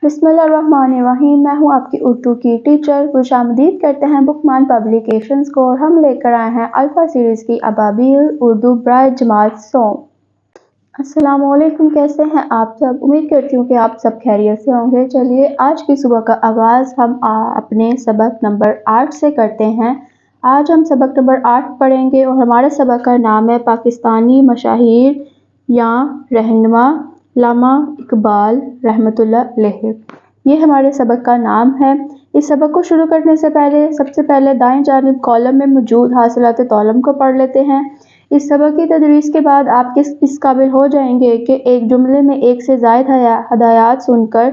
بسم اللہ الرحمن الرحیم۔ میں ہوں آپ کی اردو کی ٹیچر۔ خوش آمدید کرتے ہیں بکمان پبلیکیشنز کو، اور ہم لے کر آئے ہیں الفا سیریز کی ابابیل اردو برائے جماعت سونگ۔ السلام علیکم، کیسے ہیں آپ سب؟ امید کرتی ہوں کہ آپ سب خیریت سے ہوں گے۔ چلیے آج کی صبح کا آغاز ہم اپنے سبق نمبر 8 سے کرتے ہیں۔ آج ہم سبق نمبر 8 پڑھیں گے اور ہمارے سبق کا نام ہے پاکستانی مشاہیر یا رہنما علامہ اقبال رحمۃ اللہ علیہ۔ یہ ہمارے سبق کا نام ہے۔ اس سبق کو شروع کرنے سے پہلے سب سے پہلے دائیں جانب کالم میں موجود حاصلات طالب کو پڑھ لیتے ہیں۔ اس سبق کی تدریس کے بعد آپ اس قابل ہو جائیں گے کہ ایک جملے میں ایک سے زائد ہدایات سن کر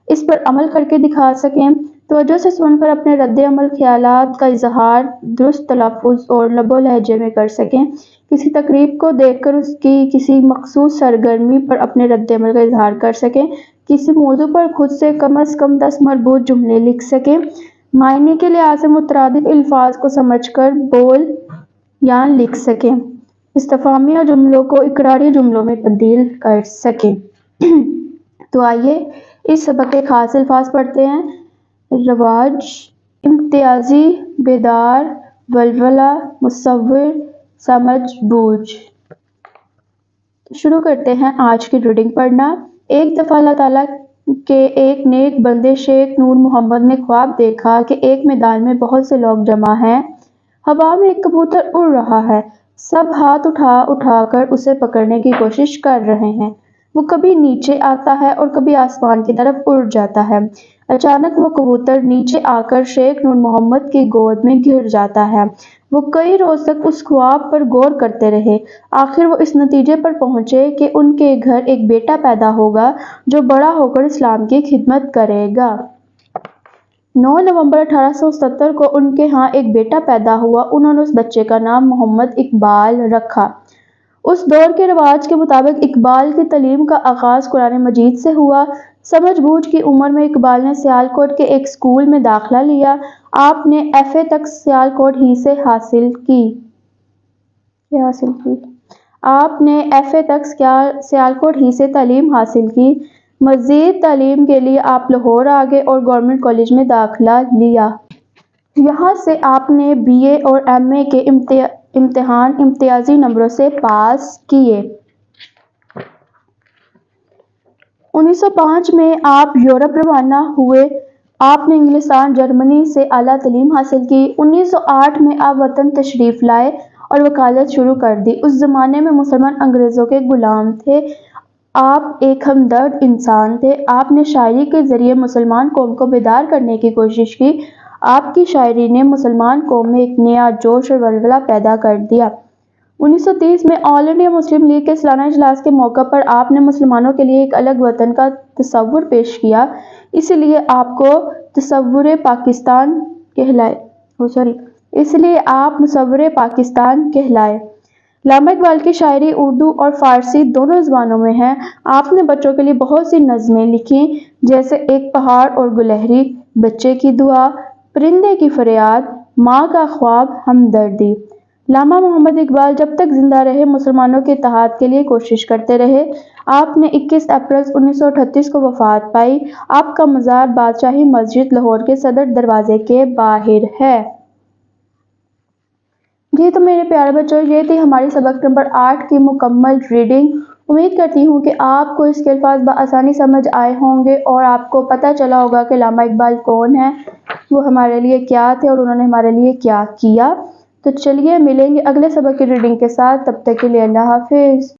اس پر عمل کر کے دکھا سکیں۔ توجہ سے سن کر اپنے رد عمل خیالات کا اظہار درست تلفظ اور لب و لہجے میں کر سکیں۔ کسی تقریب کو دیکھ کر اس کی کسی مخصوص سرگرمی پر اپنے رد عمل کا اظہار کر سکیں۔ کسی موضوع پر خود سے کم از کم 10 مربوط جملے لکھ سکیں۔ معنی کے لحاظ سے مترادف الفاظ کو سمجھ کر بول یا لکھ سکیں۔ استفہامیہ جملوں کو اقراری جملوں میں تبدیل کر سکیں۔ تو آئیے اس سبق کے خاص الفاظ پڑھتے ہیں۔ رواج، امتیازی، بیدار، ولولہ، مصور، سمجھ بوجھ۔ شروع کرتے ہیں آج کی ریڈنگ پڑھنا۔ ایک دفعہ اللہ تعالیٰ کے ایک نیک بندے شیخ نور محمد نے خواب دیکھا کہ ایک میدان میں بہت سے لوگ جمع ہیں۔ ہوا میں ایک کبوتر اڑ رہا ہے۔ سب ہاتھ اٹھا اٹھا کر اسے پکڑنے کی کوشش کر رہے ہیں۔ وہ کبھی نیچے آتا ہے اور کبھی آسمان کی طرف اڑ جاتا ہے۔ اچانک وہ کبوتر نیچے آ کر شیخ نور محمد کی گود میں گر جاتا ہے۔ وہ کئی روز تک اس خواب پر غور کرتے رہے۔ آخر وہ اس نتیجے پر پہنچے کہ ان کے گھر ایک بیٹا پیدا ہوگا جو بڑا ہو کر اسلام کی خدمت کرے گا۔ 9 نومبر 1877 کو ان کے ہاں ایک بیٹا پیدا ہوا۔ انہوں نے اس بچے کا نام محمد اقبال رکھا۔ اس دور کے رواج کے مطابق اقبال کی تعلیم کا آغاز قرآن مجید سے ہوا۔ سمجھ بوجھ کی عمر میں اقبال نے سیالکوٹ کے ایک اسکول میں داخلہ لیا۔ آپ نے ایف.اے. تک سیالکوٹ ہی سے حاصل کی۔ آپ نے ایف.اے. تک سیالکوٹ ہی سے تعلیم حاصل کی۔ مزید تعلیم کے لیے آپ لاہور آ گئے اور گورنمنٹ کالج میں داخلہ لیا۔ یہاں سے آپ نے بی.اے. اور ایم.اے. کے امتحان امتیازی نمبروں سے پاس کیے۔ 1905 میں آپ یورپ روانہ ہوئے۔ آپ نے انگلستان، جرمنی سے اعلیٰ تعلیم حاصل کی۔ 1908 میں آپ وطن تشریف لائے اور وکالت شروع کر دی۔ اس زمانے میں مسلمان انگریزوں کے غلام تھے۔ آپ ایک ہمدرد انسان تھے۔ آپ نے شاعری کے ذریعے مسلمان قوم کو بیدار کرنے کی کوشش کی۔ آپ کی شاعری نے مسلمان قوم میں ایک نیا جوش اور ولولہ پیدا کر دیا۔ 1930 میں آل انڈیا مسلم لیگ کے سالانہ اجلاس کے موقع پر آپ نے مسلمانوں کے لیے ایک الگ وطن کا تصور پیش کیا۔ اسی لیے آپ مصور پاکستان کہلائے۔ علامہ اقبال کی شاعری اردو اور فارسی دونوں زبانوں میں ہے۔ آپ نے بچوں کے لیے بہت سی نظمیں لکھیں، جیسے ایک پہاڑ اور گلہری، بچے کی دعا، پرندے کی فریاد، ماں کا خواب، ہمدردی۔ علامہ محمد اقبال جب تک زندہ رہے مسلمانوں کے اتحاد کے لیے کوشش کرتے رہے۔ آپ نے 21 اپریل 1938 کو وفات پائی۔ آپ کا مزار بادشاہی مسجد لاہور کے صدر دروازے کے باہر ہے۔ جی تو میرے پیارے بچوں، یہ تھی ہماری سبق نمبر 8 کی مکمل ریڈنگ۔ امید کرتی ہوں کہ آپ کو اس کے الفاظ بآسانی سمجھ آئے ہوں گے اور آپ کو پتہ چلا ہوگا کہ علامہ اقبال کون ہیں، وہ ہمارے لیے کیا تھے اور انہوں نے ہمارے لیے کیا کیا۔ تو چلیے ملیں گے اگلے سبق کی ریڈنگ کے ساتھ، تب تک کے لیے اللہ حافظ۔